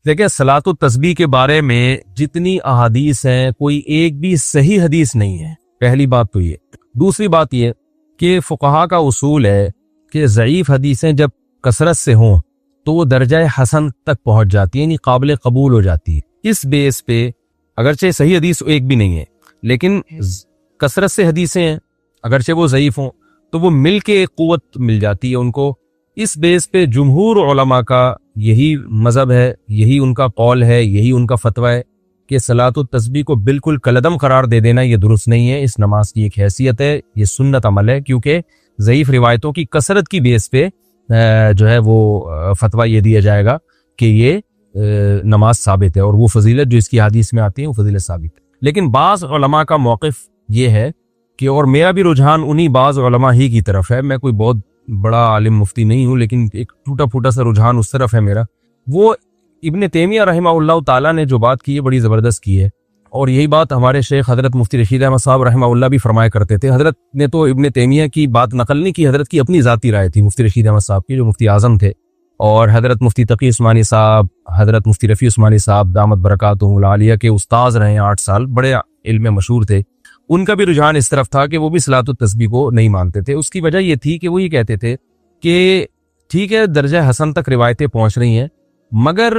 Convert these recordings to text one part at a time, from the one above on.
देखिए, सलातो तस्बीह के बारे में जितनी अहादीस हैं, कोई एक भी सही हदीस नहीं है। पहली बात तो ये। दूसरी बात ये कि फुक़हा का उसूल है कि ज़ईफ़ हदीसें जब कसरत से हों तो वो दर्जा हसन तक पहुंच जाती है, यानी काबिल कबूल हो जाती है। इस बेस पे अगरचे सही हदीस एक भी नहीं है, लेकिन कसरत से हदीसें हैं, अगरचे वो ज़ईफ़ हों तो वो मिल के एक क़ुव्वत मिल जाती है उनको। इस बेस पे जुमहूर उलमा का यही मज़हब है, यही उनका कौल है, यही उनका फतवा है कि सलातो तस्बीह को बिल्कुल कलदम करार दे देना ये दुरुस्त नहीं है। इस नमाज की एक हैसियत है, ये सुन्नत अमल है, क्योंकि ज़ईफ़ रिवायतों की कसरत की बेस पे जो है वो फतवा ये दिया जाएगा कि ये नमाज साबित है, और वो फजीलत जो इसकी हदीस में आती है वो फजीलत साबित है। लेकिन बाज़ उलमा का मौक़िफ़ ये है कि, और मेरा भी रुझान उन्हीं बाज़ उलमा ही की तरफ है, मैं कोई बहुत बड़ा आलिम मुफ्ती नहीं हूँ, लेकिन एक टूटा फूटा सा रुझान उस तरफ है मेरा। वो इब्न तैमिया रहमहुल्लाह ताला ने जो बात की है बड़ी ज़बरदस्त की है, और यही बात हमारे शेख हज़रत मुफ्ती रशीद अहमद साहब रहमहुल्लाह भी फरमाया करते थे। हज़रत ने तो इब्न तैमिया की बात नकल नहीं की, हज़रत की अपनी ज़ाती राय थी मुफ्ती रशीद अहमद साहब की, जो मुफ्ती आज़म थे, और हज़रत मुफ्ती तकी उस्मानी साहब, हज़रत मुफ्ती रफ़ी उस्मानी साहब दामत बरकातुहुल आलिया के उस्ताद रहे 8 साल, बड़े इल्म मशहूर थे। उनका भी रुझान इस तरफ था कि वो भी सलातो तस्बीह को नहीं मानते थे। उसकी वजह ये थी कि वो ये कहते थे कि ठीक है, दर्जा हसन तक रिवायतें पहुंच रही हैं, मगर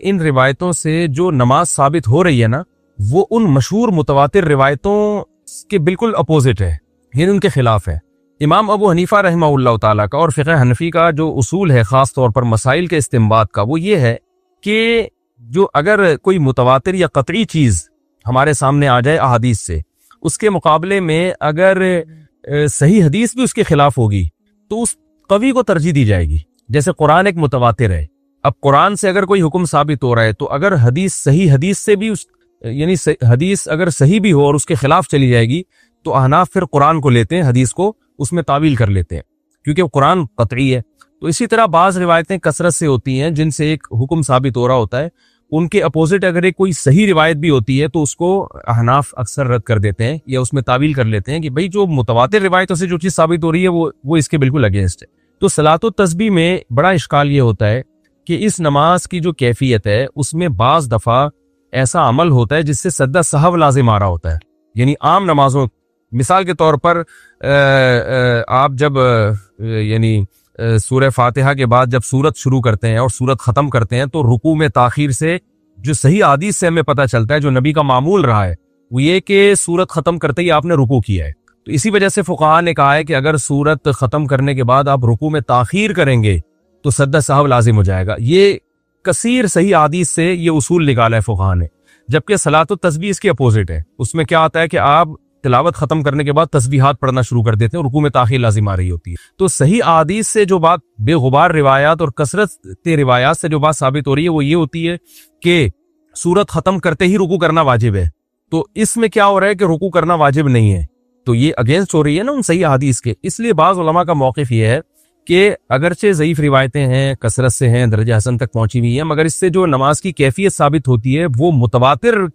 इन रिवायतों से जो नमाज साबित हो रही है ना, वो उन मशहूर मुतवातिर रिवायतों के बिल्कुल अपोजिट है, यानी उनके खिलाफ है। इमाम अबू हनीफा रहमहुल्लाह ताला का और फ़िक़्ह हनफी का जो उसूल है ख़ास तौर पर मसाइल के इस्तिंबात का, वो ये है कि जो अगर कोई मुतवातिर या क़तई चीज़ हमारे सामने आ जाए अहादीस से, उसके मुकाबले में अगर सही हदीस भी उसके खिलाफ होगी तो उस कवी को तरजीह दी जाएगी। जैसे कुरान एक मुतवातिर है, अब कुरान से अगर कोई हुक्म साबित हो रहा है तो अगर हदीस सही हदीस से भी यानी हदीस अगर सही भी हो और उसके खिलाफ चली जाएगी तो अहनाफ फिर कुरान को लेते हैं, हदीस को उसमें तावील कर लेते हैं, क्योंकि कुरान क़तई है। तो इसी तरह बाज़ रिवायतें कसरत से होती हैं जिनसे एक हुक्म साबित हो रहा होता है, उनके अपोजिट अगर एक कोई सही रिवायत भी होती है तो उसको अहनाफ अक्सर रद्द कर देते हैं या उसमें तावील कर लेते हैं कि भाई जो मुतवातिर रिवायतों से जो चीज़ साबित हो रही है वो इसके बिल्कुल अगेंस्ट है। तो सलातो तस्बीह में बड़ा इश्काल ये होता है कि इस नमाज की जो कैफियत है उसमें बाज़ दफ़ा ऐसा अमल होता है जिससे सद्दा सहव लाजिम आ रहा होता है। यानी आम नमाजों, मिसाल के तौर पर आप जब यानी सूरह फातिहा के बाद जब सूरत शुरू करते हैं और सूरत ख़त्म करते हैं तो रुकू में ताखीर से जो सही हदीस से हमें पता चलता है, जो नबी का मामूल रहा है, वो ये कि सूरत ख़त्म करते ही आपने रुकू किया है। तो इसी वजह से फुक़हा ने कहा है कि अगर सूरत ख़त्म करने के बाद आप रुकू में ताखीर करेंगे तो सद्दा सहव लाजिम हो जाएगा। ये कसीर सही हदीस से ये उसूल निकाला है फुक़हा ने, जबकि सलातो तस्बीह इसके अपोजिट है। उसमें क्या आता है कि आप तिलावत खत्म करने के बाद तस्बीहात पढ़ना शुरू कर देते हैं, रुकू में ताखीर लाजिम आ रही होती है। तो सही अहादीस से जो बात, बेगुबार रिवायात और कसरत रिवायात से जो बात साबित हो रही है वो ये होती है कि सूरत खत्म करते ही रुकू करना वाजिब है। तो इसमें क्या हो रहा है कि रुकू करना वाजिब नहीं है, तो ये अगेंस्ट हो रही है ना उन सही अहादीस के। इसलिए बाज़ उलमा का मौक़िफ़ ये है कि अगरचे ज़ईफ़ रिवायतें हैं, कसरत से हैं, दर्जा हसन तक पहुंची हुई हैं, मगर इससे जो नमाज की कैफियत साबित होती है वो मुतवातिर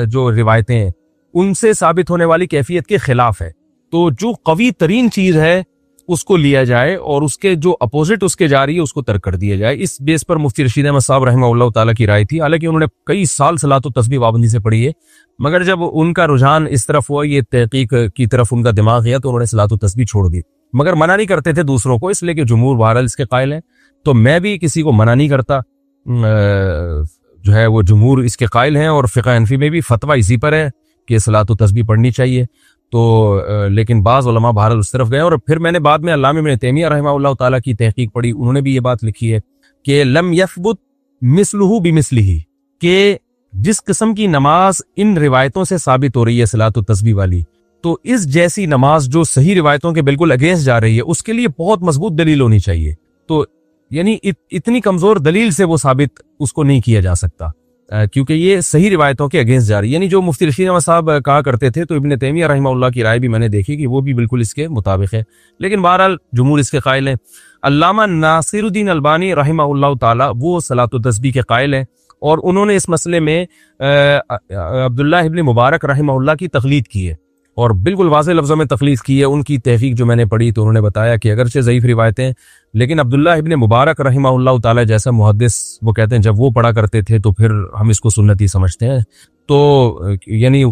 जो रिवायतें हैं उनसे साबित होने वाली कैफियत के खिलाफ है। तो जो कवी तरीन चीज़ है उसको लिया जाए और उसके जो अपोजिट उसके जा रही है उसको तर्क कर दिया जाए। इस बेस पर मुफ्ती रशीद अहमद साहब रहमहुल्लाह ताला की राय थी। हालांकि उन्होंने कई साल सलातो तस्बीह पाबंदी से पढ़ी है, मगर जब उनका रुझान इस तरफ हुआ, ये तहकीक की तरफ उनका दिमाग गया, तो उन्होंने सलातो तस्बीह छोड़ दी। मगर मना नहीं करते थे दूसरों को, इसलिए कि जुमहूर बहरहाल इसके कायल हैं। तो मैं भी किसी को मना नहीं करता, जो है वो जुमहूर इसके कायल हैं, और फ़िक़्ह हनफी में भी फतवा इसी पर है कि सलातो तस्बीह पढ़नी चाहिए। तो लेकिन बाज़ उलमा बहरहाल उस तरफ गए। और फिर मैंने बाद में अल्लामा इब्न तैमिया रहमहुल्लाह ताला की तहकीक पढ़ी, उन्होंने भी ये बात लिखी है कि लम यस्बुत मिसलुहु बिमिसलिही, कि जिस किस्म की नमाज इन रिवायतों से साबित हो रही है सलातो तस्बीह वाली, तो इस जैसी नमाज जो सही रिवायतों के बिल्कुल अगेंस्ट जा रही है उसके लिए बहुत मजबूत दलील होनी चाहिए। तो यानी इतनी कमजोर दलील से वो साबित उसको नहीं किया जा सकता, क्योंकि ये सही रिवायतों के अगेंस्ट जा रही है। यानी जो मुफ्ती रशीद अहमद साहब कहा करते थे, तो इब्न तैमिया रहमहुल्लाह की राय भी मैंने देखी कि वो भी बिल्कुल इसके मुताबिक है। लेकिन बहरहाल जुमहूर इसके कायल हैं। अल्लामा नासिरुद्दीन अलबानी रहमहुल्लाह ताला वो सलातो तस्बीह के कायल हैं, और उन्होंने इस मसले में अब्दुल्लाह इब्न मुबारक रहमहुल्लाह की तक़लीद की है। और बिल्कुल वाज़ेह लफ्ज़ों में तखलीस की है। उनकी तहकीक जो मैंने पढ़ी तो उन्होंने बताया कि अगरचे ज़ईफ़ रिवायतें, लेकिन अब्दुल्लाह इब्न मुबारक रहिमहुल्लाह ताला जैसा मुहद्दिस, वो कहते हैं जब वो पढ़ा करते थे तो फिर हम इसको सुन्नती समझते हैं। तो यानी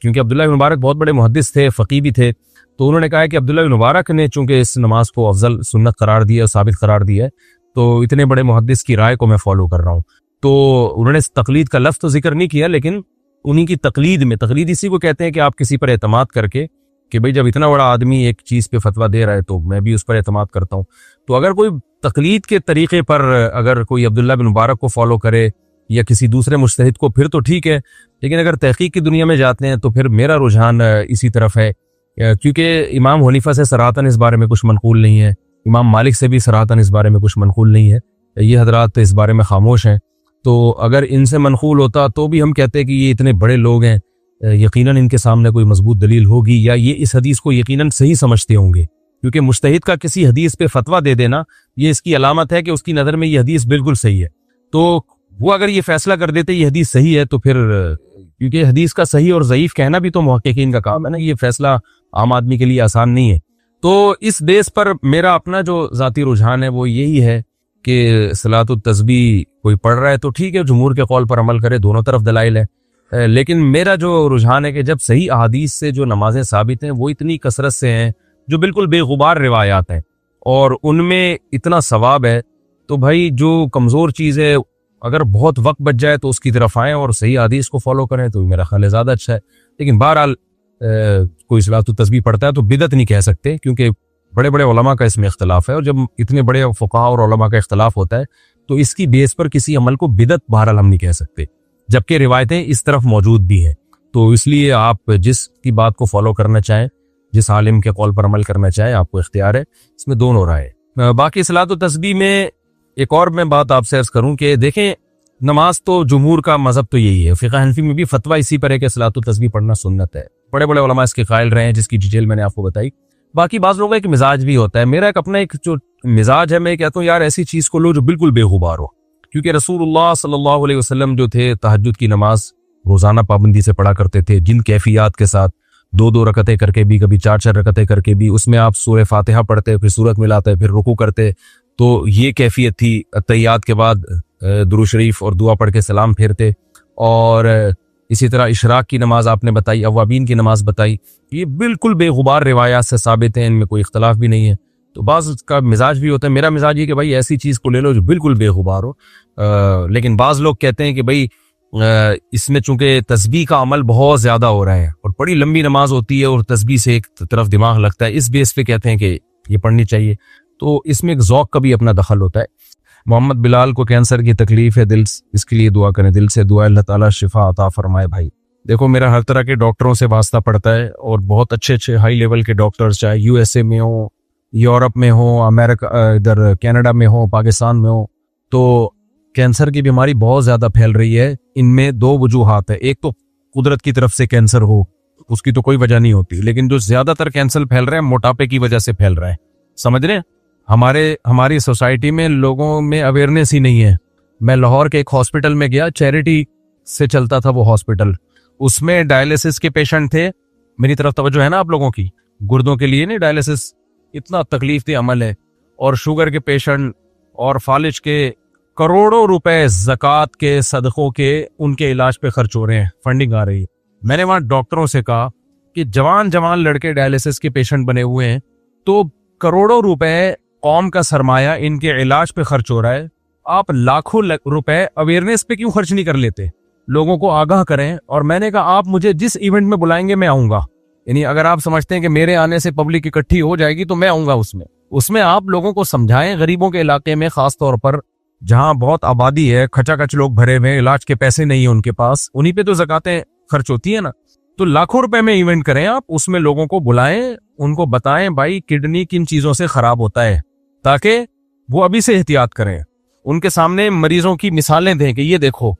क्योंकि अब्दुल्लाह इब्न मुबारक बहुत बड़े मुहद्दिस थे, फ़क़ीह भी थे, तो उन्होंने कहा है कि अब्दुल्लाह इब्न मुबारक ने चूंकि इस नमाज को अफजल सुन्नत करार दिया और साबित करार दिया है, तो इतने बड़े मुहद्दिस की राय को मैं फॉलो कर रहा हूँ। तो उन्होंने तकलीद का लफ्ज़ तो जिक्र नहीं किया, लेकिन उन्हीं की तकलीद में, तकलीद इसी को कहते हैं कि आप किसी पर एतमाद करके कि भाई जब इतना बड़ा आदमी एक चीज़ पे फतवा दे रहा है तो मैं भी उस पर एतमाद करता हूँ। तो अगर कोई तकलीद के तरीके पर अगर कोई अब्दुल्लाह बिन मुबारक को फॉलो करे या किसी दूसरे मुज्तहिद को, फिर तो ठीक है, लेकिन अगर तहकीक की दुनिया में जाते हैं तो फिर मेरा रुझान इसी तरफ है, क्योंकि इमाम हनीफा से सराहतन इस बारे में कुछ मनकूल नहीं है, इमाम मालिक से भी सराहतन इस बारे में कुछ मनकूल नहीं है, ये हजरात इस बारे में खामोश हैं। तो अगर इनसे मनकूल होता तो भी हम कहते हैं कि ये इतने बड़े लोग हैं, यकीनन इनके सामने कोई मजबूत दलील होगी या ये इस हदीस को यकीनन सही समझते होंगे, क्योंकि मुज्तहिद का किसी हदीस पे फतवा दे देना ये इसकी अलामत है कि उसकी नज़र में ये हदीस बिल्कुल सही है। तो वो अगर ये फैसला कर देते ये हदीस सही है तो फिर, क्योंकि हदीस का सही और ज़ईफ कहना भी तो मुहक्किकीन का काम है ना, ये फैसला आम आदमी के लिए आसान नहीं है। तो इस बेस पर मेरा अपना जो ज़ाती रुझान है वो यही है कि सलातुत तस्बीह कोई पढ़ रहा है तो ठीक है, जमहूर के कौल पर अमल करे, दोनों तरफ दलाइल है, लेकिन मेरा जो रुझान है कि जब सही अहादीस से जो नमाजें साबित हैं वो इतनी कसरत से हैं, जो बिल्कुल बेगुबार रिवायात हैं और उनमें इतना सवाब है, तो भाई जो कमज़ोर चीज़ है अगर बहुत वक्त बच जाए तो उसकी तरफ आएँ और सही हदीस को फॉलो करें तो मेरा ख्याल ज़्यादा अच्छा है। लेकिन बहरहाल कोई सलातुत तस्बीह पढ़ता है तो बिदत नहीं कह सकते, क्योंकि बड़े बड़े उलमा का इसमें इख्तलाफ है, और जब इतने बड़े फुक़हा और उलमा का इख्तलाफ होता है तो इसकी बेस पर किसी अमल को बिदत बहरहाल हम नहीं कह सकते, जबकि रिवायतें इस तरफ मौजूद भी हैं। तो इसलिए आप जिसकी बात को फॉलो करना चाहें, जिस आलिम के कौल पर अमल करना चाहें, आपको इख्तियार है, इसमें दोनों राय। बाकी सलातुत तस्बीह में एक और मैं बात आपसे अर्ज करूं कि देखें, नमाज तो जमहूर का मजहब तो यही है, फ़िक़्ह हनफी में भी फतवा इसी पर है कि सलातुत तस्बीह पढ़ना सुन्नत है, बड़े बड़े उलमा इसके कायल रहे हैं, जिसकी डिटेल मैंने आपको बताई। बाकी बाज़ लोगों का एक मिजाज भी होता है, मेरा एक अपना एक जो मिजाज है, मैं कहता हूँ यार ऐसी चीज़ को लो जो बिल्कुल बेगुबार हो, क्योंकि रसूलुल्लाह सल्लल्लाहु अलैहि वसल्लम जो थे तहज्जुद की नमाज रोज़ाना पाबंदी से पढ़ा करते थे, जिन कैफियत के साथ, 2-2 रकतें करके भी, कभी 4-4 रकतें करके भी, उसमें आप सूरह फातिहा पढ़ते, फिर सूरत मिलाते, फिर रुकू करते, तो ये कैफियत थी। तहियात के बाद दुरूद शरीफ और दुआ पढ़ के सलाम फेरते, और इसी तरह इशराक की नमाज आपने बताई, अवाबीन की नमाज बताई, ये बिल्कुल बेगुबार रिवायात से साबित है, इनमें कोई इख्तलाफ भी नहीं है। तो बाज़ का मिजाज भी होता है, मेरा मिजाज ये कि भाई ऐसी चीज़ को ले लो जो बिल्कुल बेगुबार हो, लेकिन बाज़ लोग कहते हैं कि भाई इसमें चूंकि तस्बीह का अमल बहुत ज़्यादा हो रहा है और बड़ी लंबी नमाज होती है और तस्बीह से एक तरफ दिमाग लगता है, इस बेस पे कहते हैं कि ये पढ़नी चाहिए, तो इसमें एक ज़ौक़ का भी अपना दखल होता है। मोहम्मद बिलाल को कैंसर की तकलीफ है, दिल इसके लिए दुआ करें, दिल से दुआ, अल्लाह ताला शिफा अता फरमाए। भाई देखो, मेरा हर तरह के डॉक्टरों से वास्ता पड़ता है और बहुत अच्छे अच्छे हाई लेवल के डॉक्टर्स, चाहे यूएसए में हो, यूरोप में हो, अमेरिका, इधर कनाडा में हो, पाकिस्तान में हो, तो कैंसर की बीमारी बहुत ज़्यादा फैल रही है। इनमें 2 वजूहात है, एक तो कुदरत की तरफ से कैंसर हो, उसकी तो कोई वजह नहीं होती, लेकिन जो ज़्यादातर कैंसर फैल रहा है मोटापे की वजह से फैल रहा है, समझ रहे हैं। हमारी सोसाइटी में लोगों में अवेयरनेस ही नहीं है। मैं लाहौर के एक हॉस्पिटल में गया, चैरिटी से चलता था वो हॉस्पिटल, उसमें डायलिसिस के पेशेंट थे। मेरी तरफ तवज्जो है ना आप लोगों की, गुर्दों के लिए नहीं, डायलिसिस इतना तकलीफ दे अमल है, और शुगर के पेशेंट और फालिज के करोड़ों रुपए ज़कात के, सदकों के, उनके इलाज पे खर्च हो रहे हैं, फंडिंग आ रही है। मैंने वहां डॉक्टरों से कहा कि जवान जवान लड़के डायलिसिस के पेशेंट बने हुए हैं, तो करोड़ों रुपए कौम का सरमाया इनके इलाज पे खर्च हो रहा है, आप लाखों रुपए अवेयरनेस पे क्यों खर्च नहीं कर लेते, लोगों को आगाह करें। और मैंने कहा आप मुझे जिस इवेंट में बुलाएंगे मैं आऊंगा, यानी अगर आप समझते हैं कि मेरे आने से पब्लिक इकट्ठी हो जाएगी तो मैं आऊंगा उसमें आप लोगों को समझाएं। गरीबों के इलाके में खास तौर पर जहां बहुत आबादी है, खचाखच लोग भरे हुए, इलाज के पैसे नहीं है उनके पास, उन्हीं पे तो ज़कातें खर्च होती है ना, तो लाखों रुपए में इवेंट करें आप, उसमें लोगों को बुलाएं, उनको बताएं भाई किडनी किन चीजों से खराब होता है, ताकि वो अभी से एहतियात करें। उनके सामने मरीजों की मिसालें दें कि ये देखो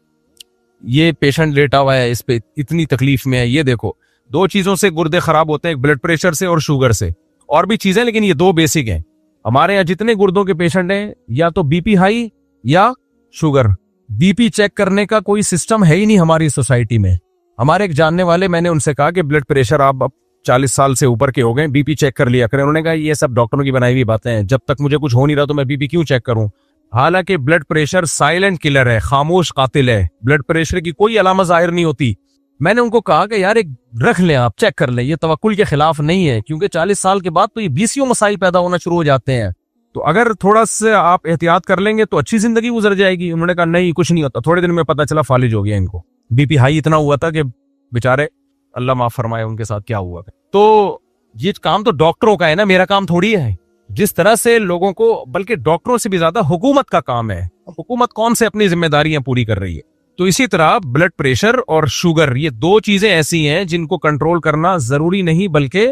ये पेशेंट लेटा हुआ है, इस पे इतनी तकलीफ में है, ये देखो 2 चीजों से गुर्दे खराब होते हैं, एक ब्लड प्रेशर से और शुगर से, और भी चीजें, लेकिन ये 2 बेसिक हैं। हमारे यहाँ जितने गुर्दों के पेशेंट हैं, या तो बीपी हाई या शुगर, बीपी चेक करने का कोई सिस्टम है ही नहीं हमारी सोसाइटी में। हमारे एक जानने वाले, मैंने उनसे कहा कि ब्लड प्रेशर आप 40 साल से ऊपर के हो गए, बीपी चेक कर लिया करें। उन्होंने कहा ये सब डॉक्टरों की बनाई हुई बातें हैं, जब तक मुझे कुछ हो नहीं रहा तो मैं बीपी क्यों चेक करूं। हालांकि ब्लड प्रेशर साइलेंट किलर है, खामोश कातिल है। ब्लड प्रेशर की कोई अलामत जाहिर नहीं होती। मैंने उनको कहा कि यार एक रख लें, आप चेक कर लें, ये तवक्कुल के खिलाफ नहीं है, क्योंकि 40 साल के बाद तो ये बीसियों मसाइल पैदा होना शुरू हो जाते हैं। तो अगर थोड़ा सा आप एहतियात कर लेंगे तो अच्छी जिंदगी गुजर जाएगी। उन्होंने कहा नहीं कुछ नहीं होता। थोड़े दिन में पता चला फालिज हो गया इनको, बीपी हाई इतना हुआ था कि बेचारे अल्लाह माफ फरमाए उनके साथ क्या हुआ। तो ये काम तो डॉक्टरों का है ना, मेरा काम थोड़ी है। जिस तरह से लोगों को, बल्कि डॉक्टरों से भी ज्यादा हुकूमत का काम है। हुकूमत कौन से अपनी जिम्मेदारियां पूरी कर रही है। तो इसी तरह ब्लड प्रेशर और शुगर, ये दो चीजें ऐसी हैं जिनको कंट्रोल करना जरूरी नहीं बल्कि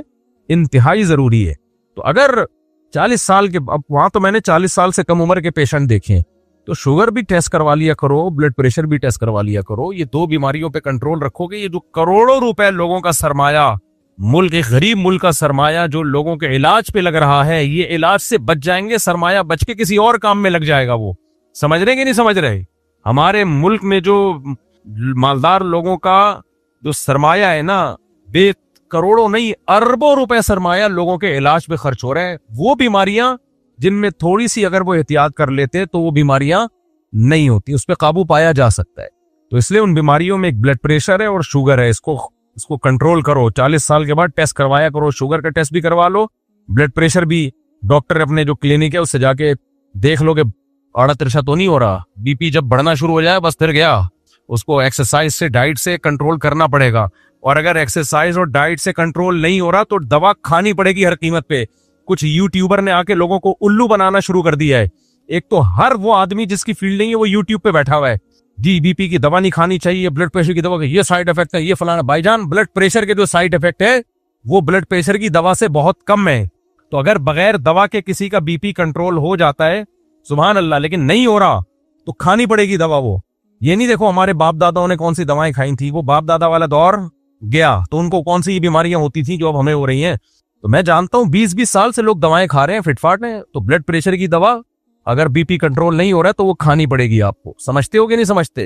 इंतहाई जरूरी है। तो अगर 40 साल के, अब वहां तो मैंने 40 साल से कम उम्र के पेशेंट देखे, तो शुगर भी टेस्ट करवा लिया करो, ब्लड प्रेशर भी टेस्ट करवा लिया करो। ये दो बीमारियों पे कंट्रोल रखोगे, ये जो करोड़ों रुपए लोगों का सरमाया, मुल्क, एक गरीब मुल्क का सरमाया जो लोगों के इलाज पे लग रहा है, ये इलाज से बच जाएंगे, सरमाया बच के किसी और काम में लग जाएगा। वो समझ रहे कि नहीं समझ रहे। हमारे मुल्क में जो मालदार लोगों का जो सरमाया है ना, करोड़ों नहीं अरबों रुपए सरमाया लोगों के इलाज पे खर्च हो रहे हैं। वो बीमारियां जिनमें थोड़ी सी अगर वो एहतियात कर लेते तो वो बीमारियां नहीं होती, उस पर काबू पाया जा सकता है। तो इसलिए उन बीमारियों में एक ब्लड प्रेशर है और शुगर है, इसको कंट्रोल करो। 40 साल के बाद टेस्ट करवाया करो, शुगर का टेस्ट भी करवा लो, ब्लड प्रेशर भी डॉक्टर अपने जो क्लिनिक है उससे जाके देख लो कि आड़ा तिरछा तो नहीं हो रहा। बीपी जब बढ़ना शुरू हो जाए बस फिर गया, उसको एक्सरसाइज से, डाइट से कंट्रोल करना पड़ेगा। और अगर एक्सरसाइज और डाइट से कंट्रोल नहीं हो रहा तो दवा खानी पड़ेगी हर कीमत पे। कुछ यूट्यूबर ने आके लोगों को उल्लू बनाना शुरू कर दिया है। एक तो हर वो आदमी जिसकी फील्ड नहीं है वो यूट्यूब पे बैठा हुआ है, जी बीपी की दवा नहीं खानी चाहिए, ब्लड प्रेशर की दवा का ये साइड इफेक्ट है, ये फलाना। भाईजान, ब्लड प्रेशर के जो साइड इफेक्ट है वो ब्लड प्रेशर की दवा से बहुत कम है। तो अगर बगैर दवा के किसी का बीपी कंट्रोल हो जाता है, सुभान अल्लाह, लेकिन नहीं हो रहा तो खानी पड़ेगी दवा। वो ये नहीं देखो हमारे बाप दादाओं ने कौन सी दवाएं खाई थी, वो बाप दादा वाला दौर गया तो उनको कौन सी बीमारियां होती थी जो अब हमें हो रही हैं। तो मैं जानता हूं 20-20 साल से लोग दवाएं खा रहे हैं फिटफाट में। तो ब्लड प्रेशर की दवा अगर बीपी कंट्रोल नहीं हो रहा है तो वो खानी पड़ेगी आपको। समझते हो कि नहीं समझते।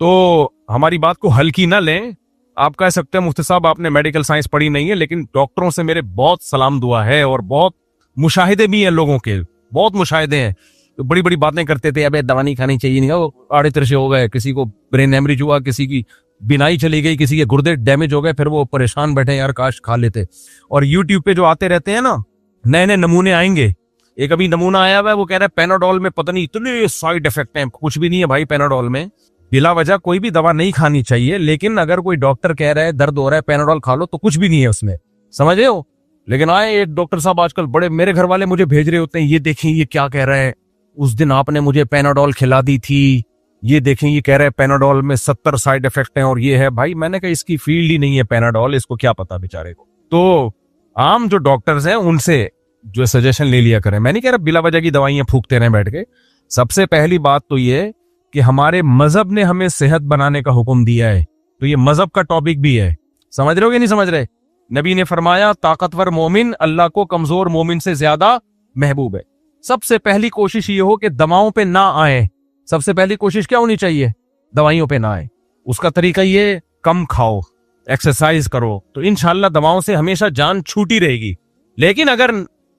तो हमारी बात को हल्की ना लें। आप कह सकते हैं मुफ्ती साहब आपने मेडिकल साइंस पढ़ी नहीं है, लेकिन डॉक्टरों से मेरे बहुत सलाम दुआ है और बहुत मुशाहिदे भी हैं लोगों के, बहुत मुशाहिदे हैं। तो बड़ी बड़ी बातें करते थे, अबे दवा नहीं खानी चाहिए, नहीं वो आड़े तिरछे हो गए, किसी को ब्रेन हेमरेज हुआ, किसी की बिनाई चली गई, किसी के गुर्दे डैमेज हो गए, फिर वो परेशान बैठे यार काश खा लेते। और यूट्यूब पे जो आते रहते हैं ना, नए नए नमूने आएंगे। एक अभी नमूना आया हुआ है, वो कह रहा है पेनाडोल में पता नहीं इतने साइड इफेक्ट हैं। कुछ भी नहीं है भाई पेनाडोल में, बिला वजह कोई भी दवा नहीं खानी चाहिए। लेकिन अगर कोई डॉक्टर कह रहा है दर्द हो रहा है पेनाडोल खा लो तो कुछ भी नहीं है उसमें, समझ रहे हो। लेकिन आए एक डॉक्टर साहब आजकल बड़े, मेरे घर वाले मुझे भेज रहे होते हैं, ये देखें ये क्या कह रहा है, उस दिन आपने मुझे पेनाडोल खिला दी थी, ये देखें ये कह रहे हैं पेनाडोल में 70 साइड इफेक्ट हैं और ये है। भाई मैंने कहा इसकी फील्ड ही नहीं है पेनाडोल, इसको क्या पता बेचारे को। तो आम जो डॉक्टर्स हैं उनसे जो सजेशन ले लिया करें। मैं नहीं कह रहा बिला वजह की दवाइयां फूकते रहें बैठ के। सबसे पहली बात तो ये कि हमारे मजहब ने हमें सेहत बनाने का हुक्म दिया है, तो ये मजहब का टॉपिक भी है। समझ रहे हो कि नहीं समझ रहे। नबी ने फरमाया ताकतवर मोमिन अल्लाह को कमजोर मोमिन से ज्यादा महबूब है। सबसे पहली कोशिश ये हो कि दवाओं पे ना आए। सबसे पहली कोशिश क्या होनी चाहिए, दवाइयों पे ना आए। उसका तरीका ये, कम खाओ, एक्सरसाइज करो, तो इंशाल्लाह दवाओं से हमेशा जान छूटी रहेगी। लेकिन अगर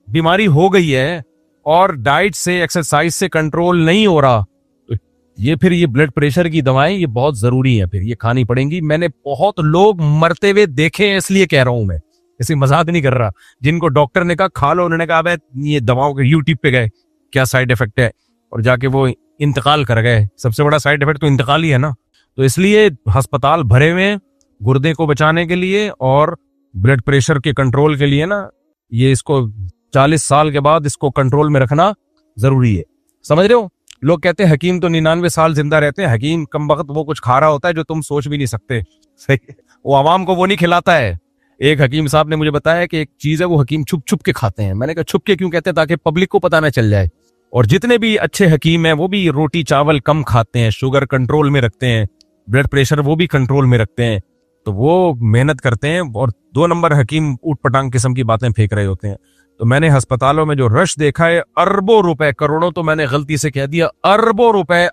बीमारी हो गई है और डाइट से, एक्सरसाइज से कंट्रोल नहीं हो रहा, तो ये फिर ये ब्लड प्रेशर की दवाएं ये बहुत जरूरी है, फिर ये खानी पड़ेंगी। मैंने बहुत लोग मरते हुए देखे हैं, इसलिए कह रहा हूं मैं, इसी मजाक नहीं कर रहा। जिनको डॉक्टर ने कहा खा लो, उन्होंने कहा अबे ये दवाओं के यूट्यूब पे गए क्या साइड इफेक्ट है, और जाके वो इंतकाल कर गए। सबसे बड़ा साइड इफेक्ट तो इंतकाल ही है ना। तो इसलिए अस्पताल भरे हुए गुर्दे को बचाने के लिए और ब्लड प्रेशर के कंट्रोल के लिए ना, ये इसको 40 साल के बाद इसको कंट्रोल में रखना जरूरी है। समझ रहे हो। लोग कहते हैं हकीम तो 99 साल जिंदा रहते हैं। हकीम कम वक्त वो कुछ खा रहा होता है जो तुम सोच भी नहीं सकते। सही, वो आवाम को वो नहीं खिलाता है। एक हकीम साहब ने मुझे बताया कि एक चीज है वो हकीम छुप छुप के खाते हैं। मैंने कहा छुप के क्यों कहते हैं, ताकि पब्लिक को पता ना चल जाए। और जितने भी अच्छे हकीम हैं वो भी रोटी चावल कम खाते हैं, शुगर कंट्रोल में रखते हैं, ब्लड प्रेशर वो भी कंट्रोल में रखते हैं, तो वो मेहनत करते हैं। और 2 नंबर हकीम ऊट पटांग किस्म की बातें फेंक रहे होते हैं। तो मैंने अस्पतालों में जो रश देखा है, अरबों रुपए, करोड़ों तो मैंने गलती से कह दिया, अरबों रुपए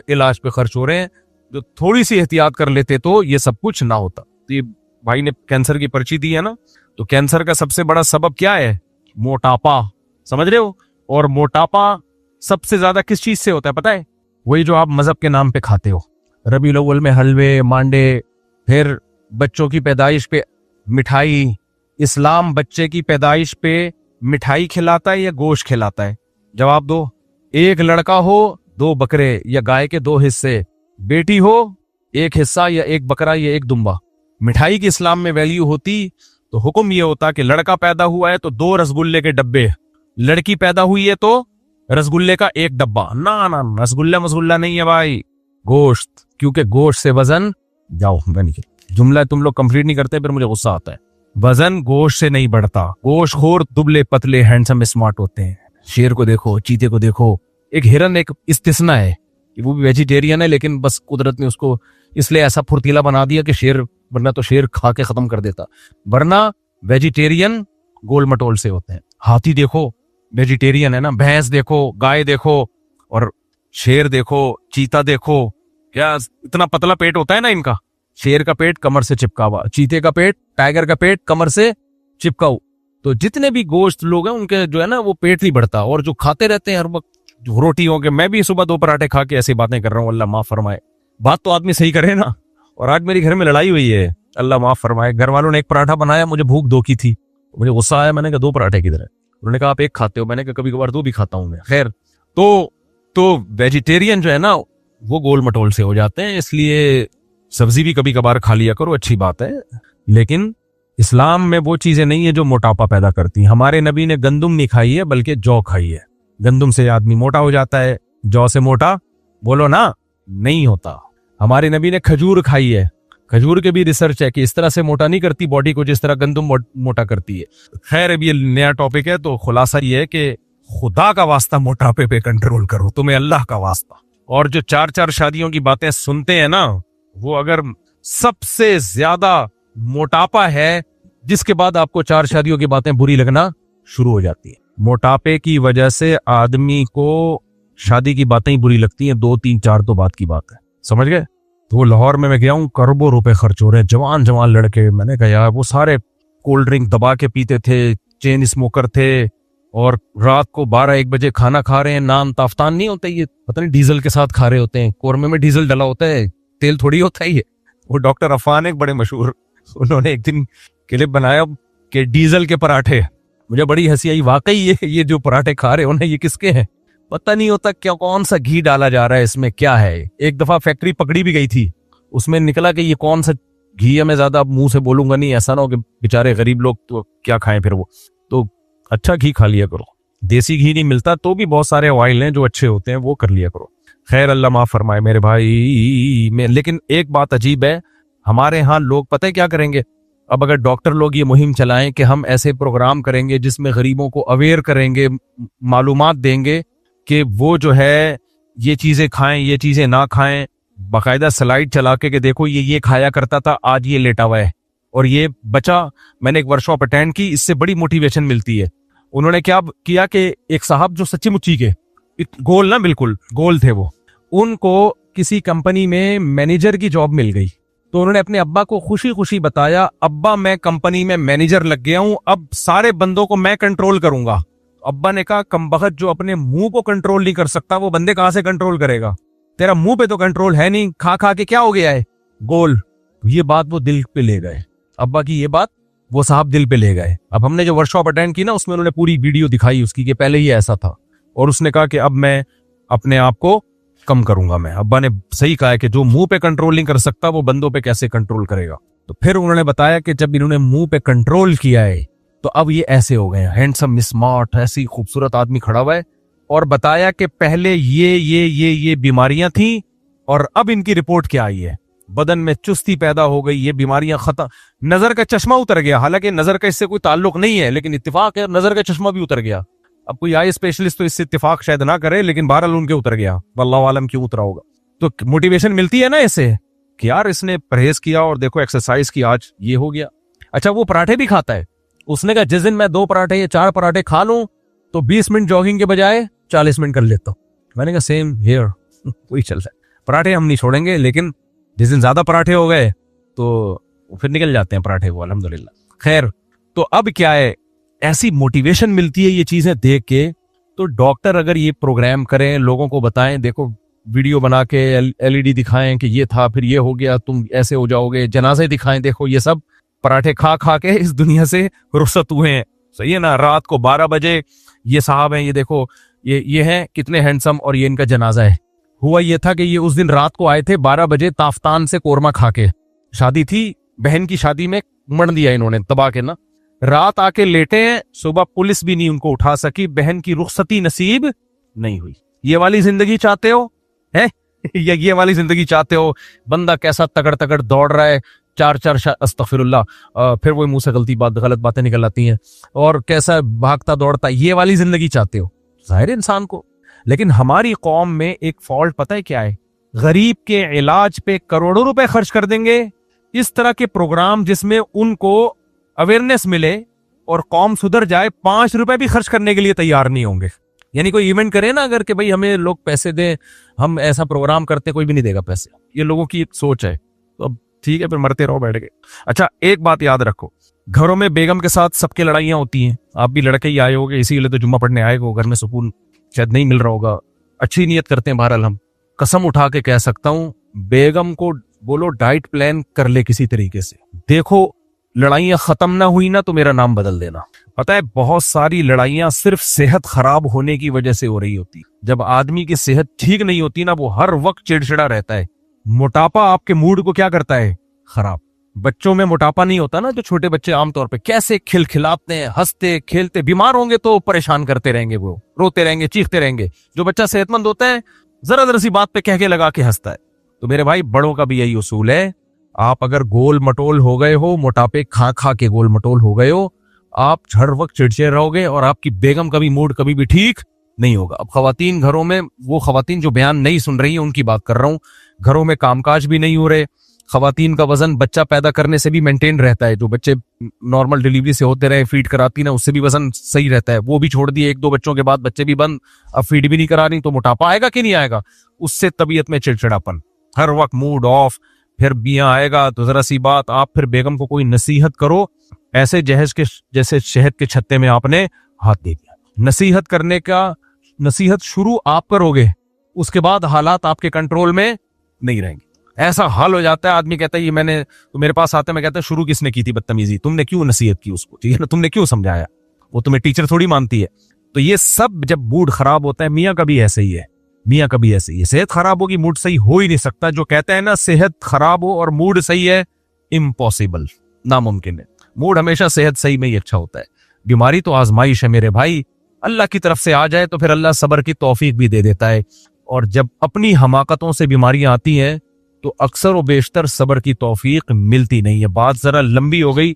इलाज पे खर्च हो रहे हैं। जो थोड़ी सी एहतियात कर लेते तो ये सब कुछ ना होता। तो ये भाई ने कैंसर की पर्ची दी है ना, तो कैंसर का सबसे बड़ा सबब क्या है? मोटापा। समझ रहे हो? और मोटापा सबसे ज्यादा किस चीज से होता है पता है? वही जो आप मजहब के नाम पे खाते हो, रबीउल अव्वल में हलवे मांडे, फिर बच्चों की पैदाइश पे मिठाई। इस्लाम बच्चे की पैदाइश पे मिठाई खिलाता है या गोश्त खिलाता है? जवाब दो। एक लड़का हो 2 बकरे या गाय के 2 हिस्से, बेटी हो 1 हिस्सा या 1 बकरा या 1 दुम्बा। मिठाई की इस्लाम में वैल्यू होती तो हुक्म ये होता कि लड़का पैदा हुआ है तो 2 रसगुल्ले के डब्बे, लड़की पैदा हुई है तो रसगुल्ले का 1 डब्बा। ना ना, रसगुल्ला मसगुल्ला नहीं है भाई, गोश्त। क्योंकि गोश्त से वजन, जाओ मैं नहीं, जुमला तुम लोग कंप्लीट नहीं करते फिर मुझे गुस्सा आता है। वजन गोश्त से नहीं बढ़ता। गोश्तखोर दुबले पतले हैंडसम स्मार्ट होते हैं। शेर को देखो, चीते को देखो, एक हिरन एक इस्तिस्ना है कि वो भी वेजिटेरियन है, लेकिन बस कुदरत ने उसको इसलिए ऐसा फुर्तीला बना दिया कि शेर, वरना तो शेर खा के खत्म कर देता। वरना वेजिटेरियन गोल मटोल से होते हैं। हाथी देखो वेजिटेरियन है ना, भैंस देखो, गाय देखो, और शेर देखो, चीता देखो, क्या इतना पतला पेट होता है ना इनका। शेर का पेट कमर से चिपका हुआ, चीते का पेट, टाइगर का पेट कमर से चिपका हुआ। तो जितने भी गोश्त लोग हैं उनके जो है ना वो पेट नहीं बढ़ता, और जो खाते रहते हैं हर वक्त रोटी हो के, मैं भी सुबह 2 पराठे खा के ऐसी बातें कर रहा हूँ, अल्लाह माफ फरमाए। बात तो आदमी सही करे ना। और आज मेरी घर में लड़ाई हुई है, अल्लाह माफ फरमाए। घर वालों ने 1 पराठा बनाया, मुझे भूख 2 की थी, मुझे गुस्सा आया, मैंने कहा 2 पराठे किधर है? उन्होंने कहा आप 1 खाते हो, मैंने कहा कभी कभार 2 भी खाता हूं मैं। खैर, तो वेजिटेरियन जो है ना वो गोल मटोल से हो जाते हैं, इसलिए सब्जी भी कभी कभार खा लिया करो, अच्छी बात है। लेकिन इस्लाम में वो चीजें नहीं है जो मोटापा पैदा करती। हमारे नबी ने गंदुम नहीं खाई है बल्कि जौ खाई है। गंदुम से आदमी मोटा हो जाता है, जौ से मोटा बोलो ना नहीं होता। हमारे नबी ने खजूर खाई है, खजूर के भी रिसर्च है कि इस तरह से मोटा नहीं करती बॉडी को जिस तरह गंदुम मोटा करती है। खैर, अब ये नया टॉपिक है, तो खुलासा ये है कि खुदा का वास्ता मोटापे पे कंट्रोल करो, तुम्हें अल्लाह का वास्ता। और जो 4 शादियों की बातें सुनते हैं ना, वो अगर सबसे ज्यादा मोटापा है जिसके बाद आपको 4 शादियों की बातें बुरी लगना शुरू हो जाती है। मोटापे की वजह से आदमी को शादी की बातें ही बुरी लगती हैं, 2 3 4 तो बात की बात है, समझ गए। तो वो लाहौर में मैं गया हूँ, करोड़ों रुपए खर्च हो रहे हैं, जवान जवान लड़के। मैंने कहा यार वो सारे कोल्ड ड्रिंक दबा के पीते थे, चेन स्मोकर थे, और रात को 12-1 बजे खाना खा रहे हैं। नान ताफ्तान नहीं होते, ये पता नहीं डीजल के साथ खा रहे होते हैं, कोरमे में डीजल डला होता है, तेल थोड़ी होता है ये। वो डॉक्टर अफान एक बड़े मशहूर, उन्होंने एक दिन क्लिप बनाया कि डीजल के पराठे। मुझे बड़ी हंसी आई, वाकई ये जो पराठे खा रहे हो ना ये किसके हैं? पता नहीं होता क्या, कौन सा घी डाला जा रहा है इसमें, क्या है। एक दफा फैक्ट्री पकड़ी भी गई थी, उसमें निकला कि ये कौन सा घी है। मैं ज्यादा मुंह से बोलूंगा नहीं, ऐसा ना हो कि बेचारे गरीब लोग तो क्या खाएं फिर वो। तो अच्छा घी खा लिया करो, देसी घी नहीं मिलता तो भी बहुत सारे ऑयल हैं जो अच्छे होते हैं, वो कर लिया करो। खैर, अल्लाह माफ फरमाए मेरे भाई में। लेकिन एक बात अजीब है, हमारे यहाँ लोग पता है क्या करेंगे? अब अगर डॉक्टर लोग ये मुहिम चलाएं कि हम ऐसे प्रोग्राम करेंगे जिसमें गरीबों को अवेयर करेंगे, मालूमात देंगे कि वो जो है ये चीजें खाएं, ये चीजें ना खाएं, बाकायदा स्लाइड चला के देखो ये खाया करता था, आज ये लेटा हुआ है और ये बचा। मैंने एक वर्कशॉप अटेंड की, इससे बड़ी मोटिवेशन मिलती है। उन्होंने क्या किया कि एक साहब जो सच्ची मुच्ची के गोल ना, बिल्कुल गोल थे वो, उनको किसी कंपनी में मैनेजर की जॉब मिल गई। तो उन्होंने अपने अब्बा को खुशी खुशी बताया, अब्बा मैं कंपनी में मैनेजर लग गया हूं, अब सारे बंदों को मैं कंट्रोल करूंगा। अब्बा ने कहा कमबख्त, जो अपने मुंह को कंट्रोल नहीं कर सकता वो बंदे कहां से कंट्रोल करेगा? तेरा मुंह पे तो कंट्रोल है नहीं, खा खा के क्या हो गया है, गोल। तो ये बात वो दिल पे ले गए, अब्बा की ये बात वो साहब दिल पे ले गए। अब हमने जो वर्कशॉप अटेंड की ना, उसमें उन्होंने पूरी वीडियो दिखाई उसकी कि पहले ही ऐसा था, और उसने कहा कि अब मैं अपने आप को कम करूंगा। मैं, अब्बा ने सही कहा है कि जो मुंह पे कंट्रोल नहीं कर सकता वो बंदों पे कैसे कंट्रोल करेगा। तो फिर उन्होंने बताया कि जब इन्होंने मुंह पे कंट्रोल किया है तो अब ये ऐसे हो गए, हैंडसम स्मार्ट, ऐसी खूबसूरत आदमी खड़ा हुआ है। और बताया कि पहले ये बीमारियां थी और अब इनकी रिपोर्ट क्या आई है, बदन में चुस्ती पैदा हो गई, ये बीमारियां खत्म, नजर का चश्मा उतर गया। हालांकि नजर का इससे कोई ताल्लुक नहीं है, लेकिन इत्तेफाक है नजर का चश्मा भी उतर गया। अब कोई आई स्पेशलिस्ट तो इससे इत्तेफाक शायद ना करे, लेकिन बहरहाल उनके उतर गया, वल्लाहु आलम क्यों उतरा होगा। तो मोटिवेशन मिलती है ना इससे कि यार इसने परहेज किया और देखो एक्सरसाइज की, आज ये हो गया। अच्छा, वो पराठे भी खाता है। उसने कहा जिस दिन मैं 2 पराठे या 4 पराठे खा लूं तो 20 मिनट जॉगिंग के बजाय 40 मिनट कर लेता हूं। मैंने कहा सेम हियर, वही चल रहा है। पराठे हम नहीं छोड़ेंगे, लेकिन जिस दिन ज्यादा पराठे हो गए तो फिर निकल जाते हैं पराठे वो, अल्हम्दुलिल्लाह। खैर, तो अब क्या है, ऐसी मोटिवेशन मिलती है ये चीजें देख के। तो डॉक्टर अगर ये प्रोग्राम करें, लोगों को बताएं, देखो वीडियो बना के एलईडी दिखाएं कि ये था फिर ये हो गया, तुम ऐसे हो जाओगे, जनाजे दिखाएं, देखो ये सब पराठे खा खा के इस दुनिया से रुखसत हुए हैं, सही है ना। रात को 12 बजे ये साहब हैं, ये देखो ये हैं कितने हैंडसम, और ये इनका जनाजा है। हुआ ये था कि ये उस दिन रात को आए थे 12 बजे ताफ्तान से कोरमा खा के, शादी थी बहन की, शादी में मर दिया इन्होंने दबा के ना। रात आके लेटे हैं, सुबह पुलिस भी नहीं उनको उठा सकी, बहन की रुखसती नसीब नहीं हुई। ये वाली जिंदगी चाहते हो है या ये वाली जिंदगी चाहते हो? बंदा कैसा तगड़ तगड़ दौड़ रहा है, चार अस्तगफिरुल्लाह, फिर वो मुंह से गलत बातें निकल आती हैं, और कैसा भागता दौड़ता, ये वाली जिंदगी चाहते हो जाहिर इंसान को। लेकिन हमारी कौम में एक फॉल्ट पता है क्या है, गरीब के इलाज पे करोड़ों रुपए खर्च कर देंगे। इस तरह के प्रोग्राम जिसमें उनको अवेयरनेस मिले और कौम सुधर जाए, 5 रुपए भी खर्च करने के लिए तैयार नहीं होंगे। यानी कोई इवेंट करे ना अगर कि भाई हमें लोग पैसे दें, हम ऐसा प्रोग्राम करते, कोई भी नहीं देगा पैसे। ये लोगों की सोच है। तो अब ठीक है, फिर मरते रहो बैठ के। अच्छा, एक बात याद रखो, घरों में बेगम के साथ सबके लड़ाइयां होती हैं। आप भी लड़के ही आए होगे, इसीलिए तो जुम्मा पढ़ने आए हो, घर में सुकून शायद नहीं मिल रहा होगा। अच्छी नियत करते हैं बहरहाल। हम कसम उठा के कह सकता हूं, बेगम को बोलो डाइट प्लान कर ले किसी तरीके से, देखो लड़ाइयां खत्म ना हुई ना तो मेरा नाम बदल देना। पता है बहुत सारी लड़ाइयां सिर्फ सेहत खराब होने की वजह से हो रही होती। जब आदमी की सेहत ठीक नहीं होती ना, वो हर वक्त चिड़चिड़ा रहता है। मोटापा आपके मूड को क्या करता है? खराब। बच्चों में मोटापा नहीं होता ना, जो छोटे बच्चे आमतौर पे कैसे खिलखिलाते हैं, हंसते खेलते, बीमार होंगे तो परेशान करते रहेंगे, वो रोते रहेंगे, चीखते रहेंगे। जो बच्चा सेहतमंद होता है जरा जरा सी बात पे कह के लगा के हंसता है। तो मेरे भाई बड़ों का भी यही उसूल है, आप अगर गोल मटोल हो गए हो, मोटापे खा खा के गोल मटोल हो गए हो, आप हर वक्त चिड़चिड़े रहोगे और आपकी बेगम का भी मूड कभी भी ठीक नहीं होगा। अब खवातीन घरों में, वो खवातीन जो बयान नहीं सुन रही है उनकी बात कर रहा हूं, घरों में कामकाज भी नहीं हो रहे, खवातीन का वजन बच्चा पैदा करने से भी मेंटेन रहता है। जो बच्चे नॉर्मल डिलीवरी से होते रहे, फीड कराती ना, उससे भी वजन सही रहता है। वो भी छोड़ दिए, 1-2 बच्चों के बाद बच्चे भी बंद, अब फीड भी नहीं करा रही, तो मोटापा आएगा कि नहीं आएगा? उससे तबीयत में चिड़चिड़ापन, हर वक्त मूड ऑफ, फिर बियां आएगा। तो जरा सी बात, आप फिर बेगम को कोई नसीहत करो, ऐसे जहेज के जैसे शहद के छत्ते में आपने हाथ दे दिया। नसीहत करने का, नसीहत शुरू आप करोगे, उसके बाद हालात आपके कंट्रोल में नहीं रहेंगे। ऐसा हाल हो जाता है, आदमी कहता है ये मैंने, तो मेरे पास आता है, मैं कहता है शुरू किसने की थी बदतमीजी? तुमने क्यों नसीहत की उसको? ठीक है ना, तुमने क्यों समझाया? वो तुम्हें टीचर थोड़ी मानती है। तो ये सब जब मूड खराब होता है, मियाँ का भी ऐसे ही है, मियाँ का भी ऐसे ही है। सेहत खराब होगी, मूड सही हो ही नहीं सकता। जो कहते हैं ना सेहत खराब हो और मूड सही है, इम्पॉसिबल, नामुमकिन है। मूड हमेशा सेहत सही में ही अच्छा होता है। बीमारी तो आजमाइश है मेरे भाई, अल्लाह की तरफ से आ जाए तो फिर अल्लाह सब्र की तौफीक भी दे देता है। और जब अपनी हमाकतों से बीमारियां आती हैं तो अक्सर व बेशतर सब्र की तौफीक मिलती नहीं है। बात जरा लंबी हो गई,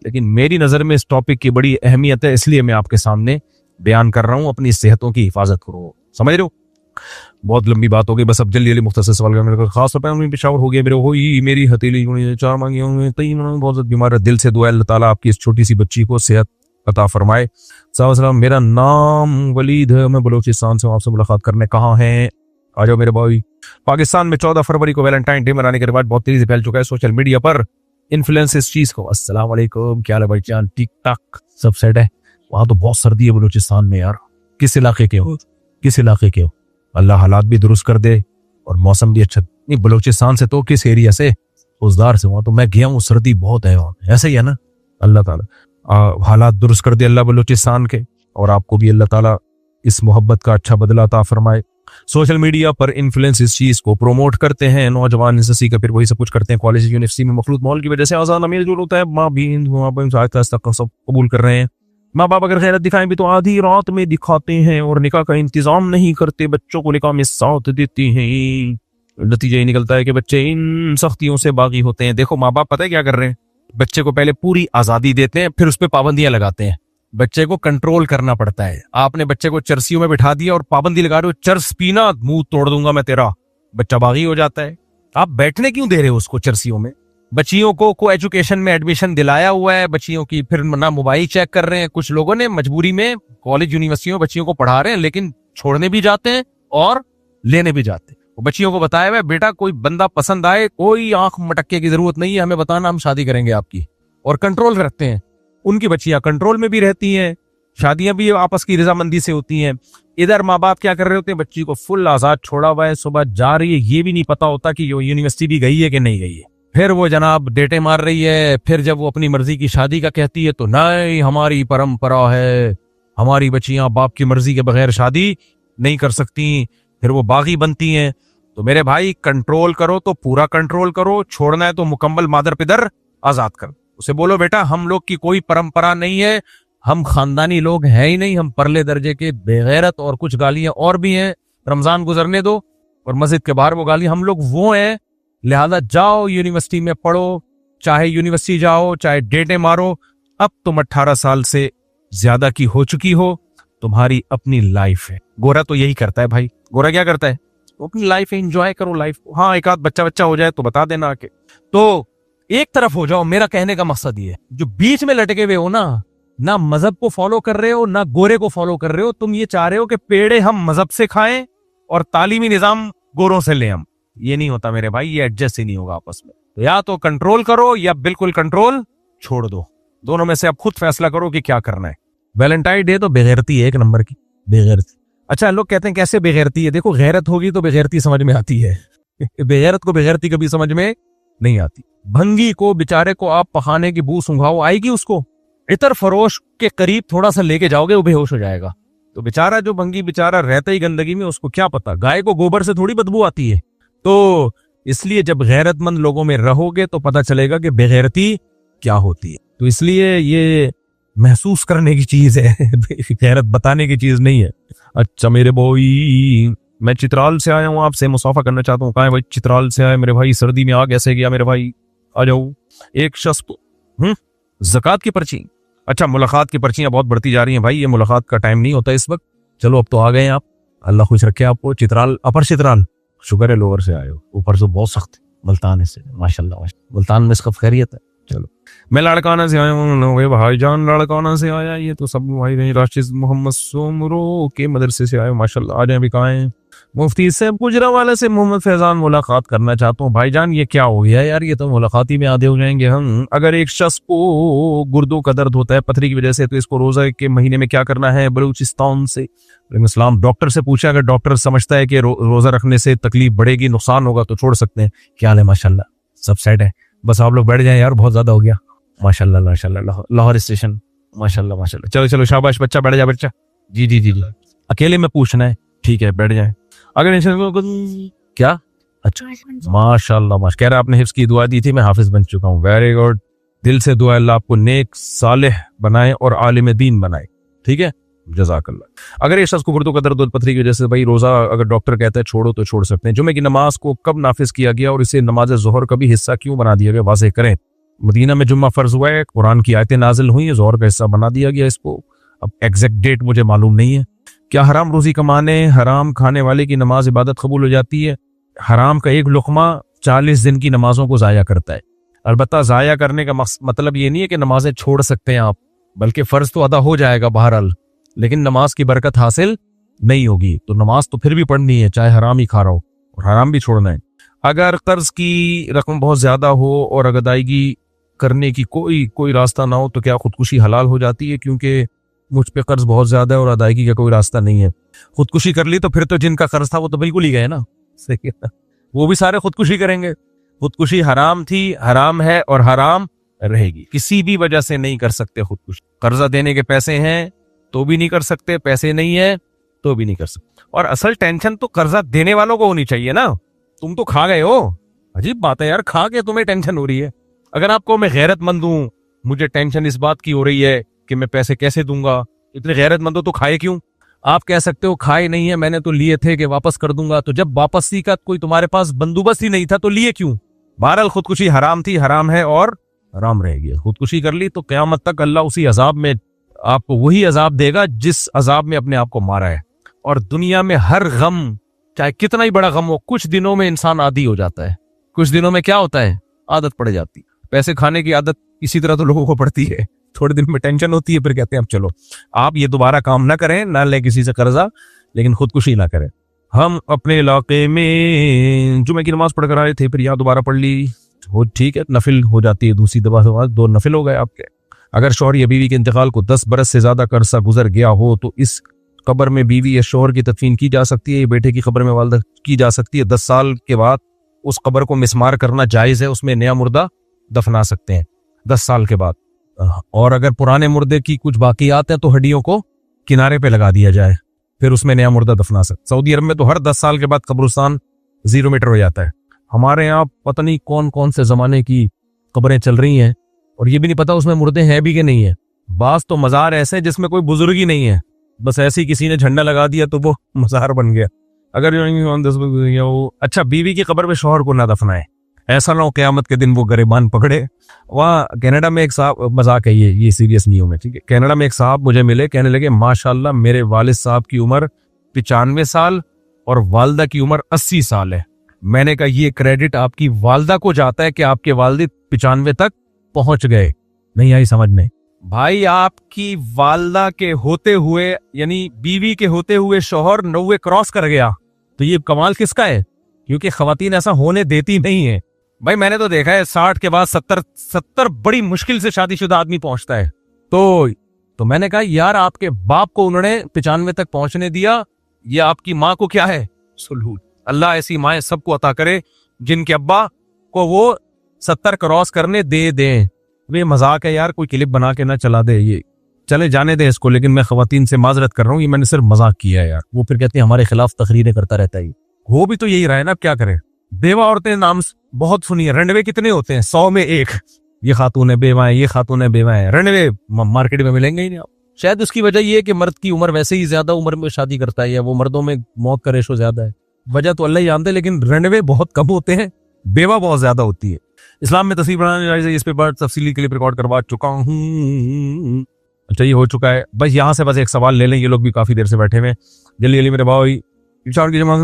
लेकिन मेरी नजर में इस टॉपिक की बड़ी अहमियत है, इसलिए मैं आपके सामने बयान कर रहा हूं। अपनी सेहतों की हिफाजत करो, समझ रहे हो? बहुत लंबी बात हो गई, बस अब जल्दी मुख्तसर सवाल का मेरे खास तौर पर पेशावर हो गया मेरे, हो ही मेरी हथेली 4 मांगी होंगे, बहुत बीमार है। दिल से दुआ अल्लाह ताला आपकी इस छोटी सी बच्ची को सेहत अता फरमाए। सलाम, मेरा नाम वलीद है, मैं बलूचिस्तान से हूं, आपसे मुलाकात करने कहाँ हैं? आ जाओ मेरे भाई। पाकिस्तान में 14 फरवरी को वैलेंटाइन डे मनाने के रिवाज बहुत तेजी से फैल चुका है सोशल मीडिया पर। इन्फ्लुएंस इस चीज को, अस्सलाम वालेकुम, क्या हाल है भाईजान, ठीक ठाक सब सेट है? वहां तो बहुत सर्दी है बलूचिस्तान में यार। किस इलाके के हो? किस इलाके के हो? अल्लाह हालात भी दुरुस्त कर दे और मौसम भी अच्छा। नहीं, बलूचिस्तान से तो किस एरिया से? उजदार से। वहां तो मैं गया हूँ, सर्दी बहुत है वहां, ऐसा ही है ना? अल्लाह ताला हालात दुरुस्त कर दे अल्लाह बलूचिस्तान के, और आपको भी अल्लाह ताला इस मोहब्बत का अच्छा बदला अता फरमाए। सोशल मीडिया पर इन्फ्लुएंस इस चीज को प्रमोट करते हैं नौजवान, एसएससी का फिर वही सब कुछ करते हैं। कॉलेज यूनिवर्सिटी में मखलूत माहौल की वजह से आजाद अमीर जो होता है, माँ भी सब कबूल कर रहे हैं। माँ बाप अगर खैरत दिखाएं भी तो आधी रात में दिखाते हैं और निकाह का इंतजाम नहीं करते, बच्चों को निकाह में साथ देते हैं। नतीजा ये निकलता है कि बच्चे इन सख्तियों से बागी होते हैं। देखो माँ बाप पता है क्या कर रहे हैं, बच्चे को पहले पूरी आजादी देते हैं, फिर उस पर पाबंदियां लगाते हैं। बच्चे को कंट्रोल करना पड़ता है। आपने बच्चे को चरसियों में बिठा दिया और पाबंदी लगा रहे हो, चर्स पीना मुंह तोड़ दूंगा मैं तेरा, बच्चा बागी हो जाता है। आप बैठने क्यों दे रहे हो उसको चरसियों में? बच्चियों को एजुकेशन में एडमिशन दिलाया हुआ है, बच्चियों की फिर ना मोबाइल चेक कर रहे हैं। कुछ लोगों ने मजबूरी में कॉलेज यूनिवर्सिटियों में बच्चियों को पढ़ा रहे हैं, लेकिन छोड़ने भी जाते हैं और लेने भी जाते हैं। बच्चियों को बताया हुआ बेटा कोई बंदा पसंद आए कोई आंख मटक्के की जरूरत नहीं है, हमें बताना, हम शादी करेंगे आपकी। और कंट्रोल रखते हैं, उनकी बच्चियां कंट्रोल में भी रहती हैं, शादियां भी आपस की रजामंदी से होती हैं। इधर माँ बाप क्या कर रहे होते हैं, बच्ची को फुल आजाद छोड़ा हुआ है, सुबह जा रही है, ये भी नहीं पता होता कि यूनिवर्सिटी भी गई है कि नहीं गई है। फिर वो जनाब डेटे मार रही है, फिर जब वो अपनी मर्जी की शादी का कहती है तो नहीं हमारी परंपरा है, हमारी बच्चियां बाप की मर्जी के बगैर शादी नहीं कर सकती, फिर वो बागी बनती हैं। तो मेरे भाई कंट्रोल करो तो पूरा कंट्रोल करो, छोड़ना है तो मुकम्मल मादर पिदर आजाद कर। उसे बोलो बेटा हम लोग की कोई परंपरा नहीं है, हम खानदानी लोग हैं ही नहीं, हम परले दर्जे के बेगैरत, और कुछ गालियां और भी हैं, रमजान गुजरने दो और मस्जिद के बाहर वो गाली, हम लोग वो हैं, लिहाजा जाओ यूनिवर्सिटी में पढ़ो, चाहे यूनिवर्सिटी जाओ चाहे डेटे मारो। अब तुम 18 साल से ज्यादा की हो चुकी हो, तुम्हारी अपनी लाइफ है। गोरा तो यही करता है भाई, गोरा क्या करता है, तो अपनी लाइफ एंजॉय करो लाइफ को। हाँ एक आध बच्चा हो जाए तो बता देना आके, तो एक तरफ हो जाओ। मेरा कहने का मकसद ये है, जो बीच में लटके हुए हो ना मजहब को फॉलो कर रहे हो ना गोरे को फॉलो कर रहे हो, तुम ये चाह रहे हो कि पेड़े हम मजहब से खाएं और तालीमी निजाम गोरों से लें हम, ये नहीं होता मेरे भाई, ये एडजस्ट ही नहीं होगा आपस में। तो या तो कंट्रोल करो या बिल्कुल कंट्रोल छोड़ दो, दोनों में से अब खुद फैसला करो कि क्या करना है। वैलेंटाइन डे तो बेगैरती है, एक नंबर की बेगैरती। अच्छा लोग कहते हैं कैसे बेगैरती है, देखो गैरत होगी तो बेगैरती समझ में आती है बेगैरत को बेगैरती कभी समझ में नहीं आती। भंगी को बेचारे को आप पखाने की बू सूंघाओ, आएगी उसको, इतर फरोश के करीब थोड़ा सा लेके जाओगे वो बेहोश हो जाएगा। तो बेचारा जो भंगी बेचारा रहता ही गंदगी में, उसको क्या पता, गाय को गोबर से थोड़ी बदबू आती है। तो इसलिए जब गैरतमंद लोगों में रहोगे तो पता चलेगा कि बेगैरती क्या होती है। तो इसलिए ये महसूस करने की चीज है गैरत बताने की चीज नहीं है। अच्छा मेरे बॉय, मैं चित्राल से आया हूँ, आपसे मुसाफा करना चाहता हूँ। कहाँ है भाई, चित्राल से आए मेरे भाई, सर्दी में आग ऐसे गया मेरे भाई, आ जाओ। एक शख्स ज़कात की पर्ची, अच्छा मुलाकात की पर्चियां बहुत बढ़ती जा रही हैं भाई, ये मुलाकात का टाइम नहीं होता इस वक्त। चलो अब तो आ गए आप, अल्लाह खुश रखे आपको। चित्राल, अपर चित्राल, शुक्र है लोअर से आए हो, ऊपर से बहुत सख्त मुल्तान से, माशाल्लाह मुल्तान में इसका खैरियत है। चलो मैं लड़काना से आया हूँ भाईजान, लड़काना से आया, ये तो सब भाई राशिद मोहम्मद सोमरो के मदरसे से आए, माशाल्लाह। आ जाए अभी कहाँ हैं, मुफ्ती साहब गुजरावाला से मोहम्मद फैजान मुलाकात करना चाहता हूँ। भाईजान ये क्या हो गया यार, ये तो मुलाकात ही में आधे हो जाएंगे हम। अगर एक शख्स को गुर्दों का दर्द होता है पथरी की वजह से, तो इसको रोजा के महीने में क्या करना है। बलूचिस्तान से इस्लाम, डॉक्टर से पूछा, अगर डॉक्टर समझता है कि रोजा रखने से तकलीफ बढ़ेगी, नुकसान होगा, तो छोड़ सकते हैं। क्या हाल है, माशाल्लाह सब सेट है, बस आप लोग बैठ जाएं यार, बहुत ज्यादा हो गया। माशाल्लाह माशाल्लाह, लाहौर स्टेशन, माशाल्लाह माशाल्लाह। चलो चलो शाबाश बच्चा, बैठ जा बच्चा। जी जी जी जी, अकेले में पूछना है, ठीक है बैठ जाए। अगर क्या, अच्छा माशाल्लाह माशा, कह रहा आपने हिफ्ज की दुआ दी थी, मैं हाफिज बन चुका हूँ, वेरी गुड। दिल से दुआ, अल्लाह आपको नेक सालेह बनाए और आलिम दीन बनाए, ठीक है, जज़ाकल्लाह। अगर ये शख्स को गुर्दों का दर्द पथरी की वजह से भाई रोजा अगर डॉक्टर कहता है छोड़ो तो छोड़ सकते हैं। जुमे की नमाज को कब नाफिज किया गया और इसे नमाज ज़ोहर का भी हिस्सा क्यों बना दिया गया, वाज़ेह करें। मदीना में जुम्मा फर्ज हुआ है, कुरान की आयतें नाजिल हुई, ज़ोहर का हिस्सा बना दिया गया इसको। अब एग्जैक्ट डेट मुझे मालूम नहीं है। क्या हराम रोजी कमाने, हराम खाने वाले की नमाज इबादत कबूल हो जाती है। हराम का एक लुकमा 40 दिन की नमाजों को ज़ाया करता है। अलबत्ता ज़ाया करने का मतलब ये नहीं है कि नमाजें छोड़ सकते हैं आप, बल्कि फ़र्ज तो अदा हो जाएगा बहरहाल, लेकिन नमाज की बरकत हासिल नहीं होगी। तो नमाज तो फिर भी पढ़नी है, चाहे हराम ही खा रहा हो, और हराम भी छोड़ना है। अगर कर्ज की रकम बहुत ज्यादा हो और अदायगी करने की कोई रास्ता ना हो, तो क्या खुदकुशी हलाल हो जाती है। क्योंकि मुझ पे कर्ज बहुत ज्यादा है और अदायगी का कोई रास्ता नहीं है। खुदकुशी कर ली तो फिर तो जिनका कर्ज था वो तो बिल्कुल ही गए ना, सही है, वो भी सारे खुदकुशी करेंगे। खुदकुशी हराम थी, हराम है और हराम रहेगी। किसी भी वजह से नहीं कर सकते खुदकुशी। कर्जा देने के पैसे हैं तो भी नहीं कर सकते, पैसे नहीं है तो भी नहीं कर सकते। और असल टेंशन तो कर्जा देने वालों को होनी चाहिए ना, तुम तो खा गए हो। अजीब बात है यार, खा के तुम्हें टेंशन हो रही है। अगर आपको मैं गैरतमंद हूं, मुझे टेंशन इस बात की हो रही है कि मैं पैसे कैसे दूंगा, इतने गैरतमंद हो तो खाए क्यों। आप कह सकते हो खाए नहीं है, मैंने तो लिए थे कि वापस कर दूंगा। तो जब वापसी का कोई तुम्हारे पास बंदोबस्त ही नहीं था तो लिए क्यों। बहरहाल खुदकुशी हराम थी, हराम है और हराम रहेगी। खुदकुशी कर ली तो क़यामत तक अल्लाह उसी अजाब में आपको वही अजाब देगा जिस अजाब में अपने आप को मारा है। और दुनिया में हर गम, चाहे कितना ही बड़ा गम हो, कुछ दिनों में इंसान आदी हो जाता है। कुछ दिनों में क्या होता है, आदत पड़ जाती है। पैसे खाने की आदत इसी तरह तो लोगों को पड़ती है, थोड़े दिन में टेंशन होती है, फिर कहते हैं अब चलो आप ये दोबारा काम ना करें, ना ले किसी से कर्जा, लेकिन खुदकुशी ना करें। हम अपने इलाके में जुमे की नमाज पढ़कर आए थे, फिर यहाँ दोबारा पढ़ ली, हो ठीक है, नफिल हो जाती है, दूसरी दफा से दो नफिल हो गए आपके। अगर शौहर या बीवी के इंतकाल को 10 बरस से ज्यादा का अरसा गुजर गया हो तो इस कब्र में बीवी या शौहर की तदफीन की जा सकती है, या बेटे की कब्र में वालदा की जा सकती है। 10 साल के बाद उस कब्र को मिसमार करना जायज है, उसमें नया मुर्दा दफना सकते हैं 10 साल के बाद। और अगर पुराने मुर्दे की कुछ बाकियात हैं तो हड्डियों को किनारे पे लगा दिया जाए, फिर उसमें नया मुर्दा दफना सकते। सऊदी अरब में तो हर 10 साल के बाद कब्रिस्तान 0 मीटर हो जाता है। हमारे यहाँ पता नहीं कौन कौन से जमाने की कब्रें चल रही हैं और ये भी नहीं पता उसमें मुर्दे हैं भी कि नहीं है। बास तो मजार ऐसे जिसमें कोई बुजुर्ग ही नहीं है, बस ऐसे ही किसी ने झंडा लगा दिया तो वो मजार बन गया। अगर अच्छा, बीवी की कब्र पे शौहर को ना दफनाए, ऐसा ना हो क़यामत के दिन वो गरेबान पकड़े। वहाँ कनाडा में एक साहब, मजाक है ये सीरियस नहीं हूं मैं, ठीक है, कनाडा में एक साहब मुझे मिले, कहने लगे माशाल्लाह मेरे वालिद साहब की उम्र 95 साल और वालदा की उम्र 80 साल है। मैंने कहा ये क्रेडिट आपकी वालदा को जाता है कि आपके वालिद 95 तक पहुंच गए। नहीं आई समझ में भाई, आपकी वालदा के होते हुए यानी बीवी के होते हुए शौहर 90 क्रॉस कर गया तो ये कमाल किसका है? क्योंकि खवातीन ऐसा होने देती नहीं है भाई। मैंने तो देखा है 60 के बाद 70 बड़ी मुश्किल से शादीशुदा आदमी पहुंचता है। तो मैंने कहा यार आपके बाप को उन्होंने 95 तक पहुंचने दिया, ये आपकी माँ को क्या है? सुलूल। अल्लाह ऐसी माएं सबको अता करे जिनके अब्बा को वो 70 क्रॉस करने दे दें। वे मजाक है यार, कोई क्लिप बना के ना चला दे, ये चले जाने दे इसको। लेकिन मैं खवातीन से माजरत कर रहा हूँ, ये मैंने सिर्फ मजाक किया है यार। वो फिर कहते हैं हमारे खिलाफ तकरीरें करता रहता है। हो भी तो यही रहा है ना, अब क्या करें। बेवा औरतें नाम बहुत सुनी है, रंडवे कितने होते हैं? 100 में 1। ये खातून है बेवा है, ये खातून है बेवा है, रंडवे मार्केट में मिलेंगे ही नहीं। शायद उसकी वजह ये है कि मर्द की उम्र वैसे ही ज्यादा उम्र में शादी करता है, या वो मर्दों में मौत का रेशो ज्यादा है। वजह तो अल्लाह ही जानते हैं, लेकिन रंडवे बहुत कम होते हैं, बेवा बहुत ज्यादा होती है। इस्लाम में तस्वीर बनाने जायज़ है, इस पे बात तफसीली क्लिप रिकॉर्ड करवा चुका हूँ। अच्छा ये हो चुका है, बस यहाँ से बस एक सवाल ले लें, ये लोग भी काफी देर से बैठे हुए। जल्दी जल्दी मेरे भाई, पेशावर की जमात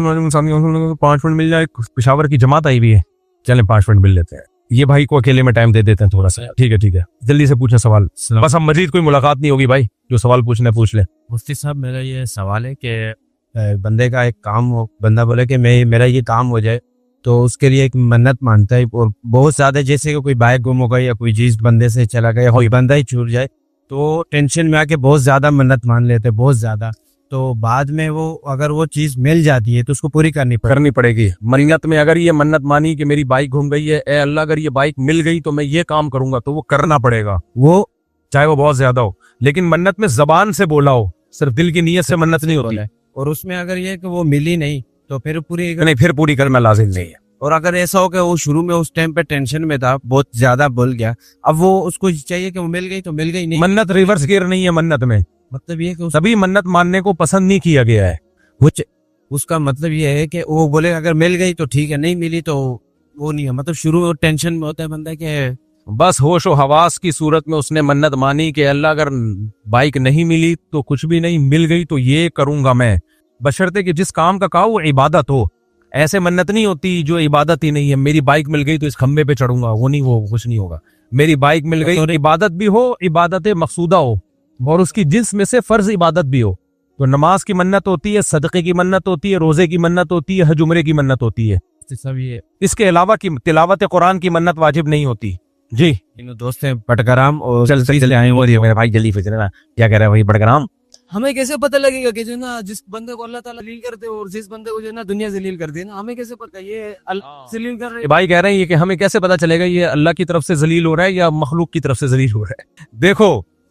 5 मिनट मिल जाए। पेशावर की जमात आई भी है, चलें 5 मिनट मिल लेते हैं। ये भाई को अकेले में टाइम दे देते हैं थोड़ा सा। ठीक है, जल्दी से पूछें सवाल, बस अब मजीद कोई मुलाकात नहीं होगी भाई, जो सवाल पूछना पूछ ले। मुफ्ती साहब मेरा ये सवाल है कि बंदे का एक काम हो, बंदा बोले कि मेरा ये काम हो जाए, तो उसके लिए एक मन्नत मानता है और बहुत ज्यादा, जैसे कि कोई बाइक गुम हो गई या कोई चीज बंदे से चला गया, कोई बंदा ही छूट जाए, तो टेंशन में आके बहुत ज्यादा मन्नत मान लेते, बहुत ज्यादा। तो बाद में वो अगर वो चीज मिल जाती है तो उसको पूरी करनी पड़ेगी। मन्नत में अगर ये मन्नत मानी कि मेरी बाइक घूम गई है, ए अल्लाह अगर ये बाइक मिल गई तो मैं ये काम करूंगा, तो वो करना पड़ेगा, वो चाहे वो बहुत ज्यादा हो। लेकिन मन्नत में जबान से बोला हो, सिर्फ दिल की नीयत से मन्नत नहीं होती। और उसमें अगर ये कि वो मिली नहीं तो फिर पूरी करना लाजिम नहीं है। और अगर ऐसा हो कि वो शुरू में उस टाइम पे टेंशन में था, बहुत ज्यादा बोल गया, अब वो उसको चाहिए कि वो मिल गई तो मिल गई नहीं। मन्नत रिवर्स गियर नहीं है मन्नत में, मतलब ये कि सभी मन्नत मानने को पसंद नहीं किया गया है। उसका मतलब ये है कि वो बोले अगर मिल गई तो ठीक है, नहीं मिली तो वो नहीं है। मतलब शुरू में टेंशन में होता है बंदा के बस होश व हवास की सूरत में उसने मन्नत मानी कि अल्लाह अगर बाइक नहीं मिली तो कुछ भी नहीं, मिल गई तो ये करूंगा मैं, बशर्ते कि जिस काम का कहा वो इबादत हो। ऐसे मन्नत नहीं होती जो इबादत ही नहीं है। मेरी बाइक मिल गई तो इस खंबे पे चढ़ूंगा, वो नहीं, वो कुछ नहीं होगा। मेरी बाइक मिल गई तो इबादत भी हो, इबादत मकसूदा हो, और उसकी जिन्स में से फर्ज इबादत भी हो। तो नमाज की मन्नत होती है, सदक़े की मन्नत होती है, रोजे की मन्नत होती है, हज उम्रे की मन्नत होती है। सब ये इसके अलावा की तिलावत कुरान की मन्नत वाजिब नहीं होती। जी दोस्त है पटकराम और चल आए मेरे भाई, जल्दी फिर ना क्या कह रहा है भाई पटकराम। हमें कैसे पता लगेगा कि जो ना जिस बंदे को अल्लाह ताला जलील करते और जिस बंदे को जो ना दुनिया जलील करती है ना, हमें कैसे पता ये अल्लाह जलील कर रहे हैं? भाई कह रहे हैं ये कि हमें कैसे पता चलेगा ये अल्लाह की तरफ से जलील हो रहा है या मखलूक की तरफ से जलील हो रहा है? देखो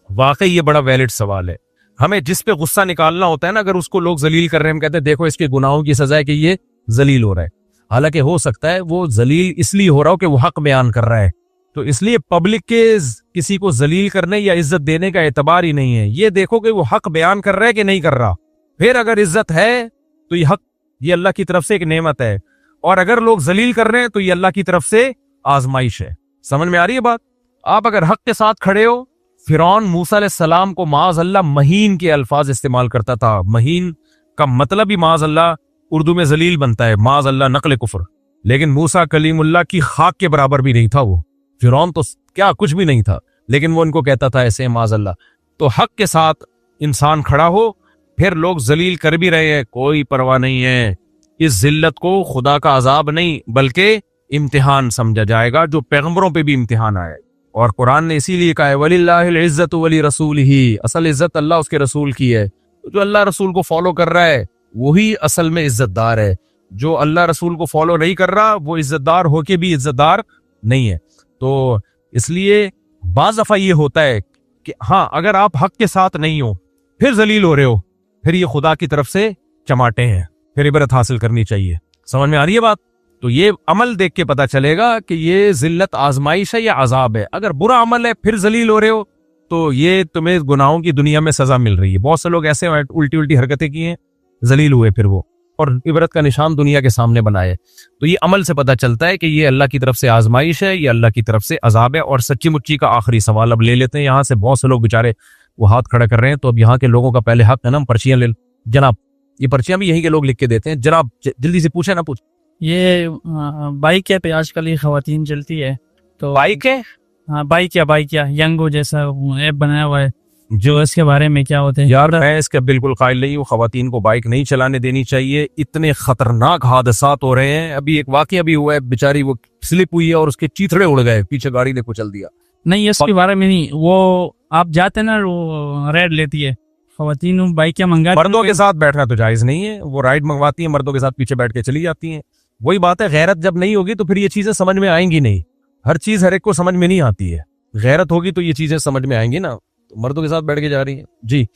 वाकई ये बड़ा वैलिड सवाल है। हमें जिस पे गुस्सा निकालना होता है ना, अगर उसको लोग जलील कर रहे हैं, हम कहते हैं देखो इसके गुनाहों की सजा है कि ये जलील हो रहा है। हालांकि हो सकता है वो जलील इसलिए हो रहा हो कि वो हक बयान कर रहा है, तो इसलिए पब्लिक के किसी को जलील करने या इज्जत देने का एतबार ही नहीं है। ये देखो कि वो हक बयान कर रहा है कि नहीं कर रहा, फिर अगर इज्जत है तो ये हक, ये अल्लाह की तरफ से एक नेमत है, और अगर लोग जलील कर रहे हैं तो ये अल्लाह की तरफ से आजमाइश है। समझ में आ रही है बात? आप अगर हक के साथ खड़े हो, फिरौन मूसा अलैहिस्सलाम को माज अल्लाह महीन के अल्फाज इस्तेमाल करता था। महीन का मतलब ही माज अल्लाह उर्दू में जलील बनता है, माज अल्लाह नकल कुफर। लेकिन मूसा कलीमुल्लाह की खाक के बराबर भी नहीं था वो। फिरौन तो क्या कुछ भी नहीं था, लेकिन वो इनको कहता था ऐसे माज अल्लाह। तो हक के साथ इंसान खड़ा हो, फिर लोग जलील कर भी रहे हैं, कोई परवाह नहीं है, इस जिल्लत को खुदा का अजाब नहीं बल्कि इम्तिहान समझा जाएगा, जो पैगंबरों पे भी इम्तिहान आया। और कुरान ने इसीलिए कहा है वलिल्लाहिल इज्जतु वली रसूलिही, असल इज्जत अल्लाह उसके रसूल की है। तो जो अल्लाह रसूल को फॉलो कर रहा है वही असल में इज्जतदार है, जो अल्लाह रसूल को फॉलो नहीं कर रहा वो इज्जतदार होके भी इज्जतदार नहीं है। तो इसलिए बाज़ दफा ये होता है कि हाँ, अगर आप हक के साथ नहीं हो फिर जलील हो रहे हो, फिर ये खुदा की तरफ से चमाटे हैं, फिर इबरत हासिल करनी चाहिए। समझ में आ रही है बात? तो ये अमल देख के पता चलेगा कि ये जिल्लत आजमाइश है या अजाब है। अगर बुरा अमल है फिर जलील हो रहे हो तो ये तुम्हें गुनाहों की दुनिया में सजा मिल रही है। बहुत से लोग ऐसे उल्टी उल्टी हरकतें की हैं, जलील हुए फिर वो, और इबरत का निशान दुनिया के सामने बनाए। तो ये अमल से पता चलता है कि ये अल्लाह की तरफ से आजमाइश है, ये अल्लाह की तरफ से अजाब है। और सच्ची मुच्ची का आखिरी सवाल अब ले लेते हैं। यहाँ से बहुत से लोग बेचारे वो हाथ खड़ा कर रहे हैं, तो अब यहाँ के लोगों का पहले हक है ना, पर्चियां ले। जनाब, ये पर्चियां भी यहीं के लोग लिख के देते हैं। जनाब जल्दी से पूछे ना, पूछ। ये बाइक पे आजकल ये खवातीन चलती है, तो बाइक है, हाँ बाइक या यंगो जैसा ऐप बनाया हुआ है, जो इसके बारे में क्या होते हैं? यार मैं इसका बिल्कुल कायल नहीं हूँ, खवातीन को बाइक नहीं चलाने देनी चाहिए। इतने खतरनाक हादसात हो रहे हैं। अभी एक वाकया भी हुआ है, बेचारी वो स्लिप हुई है और उसके चीथड़े उड़ गए, पीछे गाड़ी ने कुचल दिया। नहीं, इसके बारे में नहीं, वो आप जाते ना, वो रेड लेती है खवातीन, बाइक क्या मंगा, मर्दों के साथ बैठना तो जायज नहीं है। वो राइड मंगवाती है, मर्दों के साथ पीछे बैठ के चली जाती हैं। वही बात है, गैरत जब नहीं होगी तो फिर ये चीजें समझ में आएंगी नहीं। हर चीज हर एक को समझ में नहीं आती है। गैरत होगी तो ये चीजें समझ में आएंगी ना। तो मर्दों के साथ बैठ के जा रही है जी।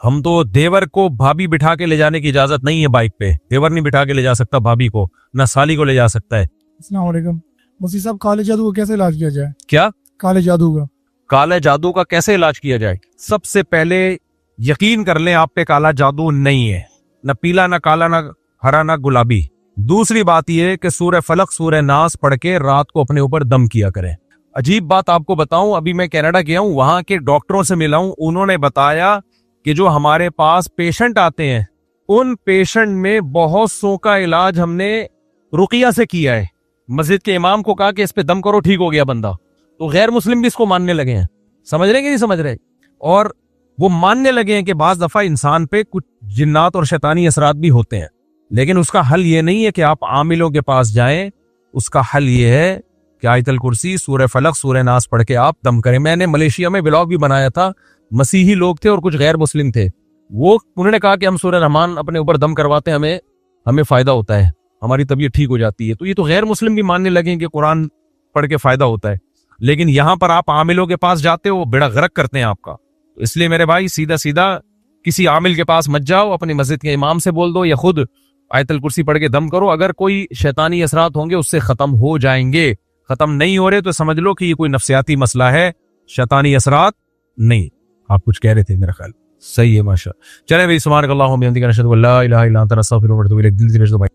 हम तो देवर को भाभी बिठा के ले जाने की इजाजत नहीं है बाइक पे। देवर नहीं बिठा के ले जा सकता भाभी को, ना साली को ले जा सकता है। अस्सलाम वालेकुम। मुफ्ती साहब, काले जादू का कैसे इलाज किया जाए? क्या काले जादू का? काले जादू का कैसे इलाज किया जाए? सबसे पहले यकीन कर लें आप पे काला जादू नहीं है, न पीला, न काला, न हरा, न गुलाबी। दूसरी बात यह है कि सूरह फलक सूरह नास पढ़ के रात को अपने ऊपर दम किया करें। अजीब बात आपको बताऊं, अभी मैं कनाडा गया हूं, वहां के डॉक्टरों से मिला हूं। उन्होंने बताया कि जो हमारे पास पेशेंट आते हैं उन पेशेंट में बहुत सौ का इलाज हमने रुकिया से किया है। मस्जिद के इमाम को कहा कि इस पे दम करो, ठीक हो गया बंदा। तो गैर मुस्लिम भी इसको मानने लगे हैं। समझ रहे कि नहीं समझ रहे? और वो मानने लगे हैं कि बाज दफा इंसान पे कुछ जिन्नात और शैतानी असरात भी होते हैं। लेकिन उसका हल ये नहीं है कि आप आमिलों के पास जाएं। उसका हल ये है कि आयतल कुर्सी, सूरह फलक, सूरह नास पढ़ के आप दम करें। मैंने मलेशिया में व्लॉग भी बनाया था। मसीही लोग थे और कुछ गैर मुस्लिम थे। वो उन्होंने कहा कि हम सूरह रहमान अपने ऊपर दम करवाते हैं, हमें फायदा होता है, हमारी तबीयत ठीक हो जाती है। तो ये तो गैर मुस्लिम भी मानने लगे कि कुरान पढ़ के फायदा होता है। लेकिन यहां पर आप आमिलों के पास जाते हो, बेड़ा गर्क करते हैं आपका। तो इसलिए मेरे भाई सीधा सीधा किसी आमिल के पास मत जाओ, अपनी मस्जिद के इमाम से बोल दो या खुद आयतल कुर्सी पढ़ के दम करो। अगर कोई शैतानी असरात होंगे उससे खत्म हो जाएंगे। खत्म नहीं हो रहे तो समझ लो कि ये कोई नफ्सियाती मसला है, शैतानी असरात नहीं। आप कुछ कह रहे थे मेरा ख्याल। सही है, माशा। चले भाई, सुभानक अल्लाहुम्मा व बिहम्दिका, नशहदु अल्ला इलाहा इल्ला अंता, नस्तगफिरुका व नतूबु इलैक। दिल से भाई।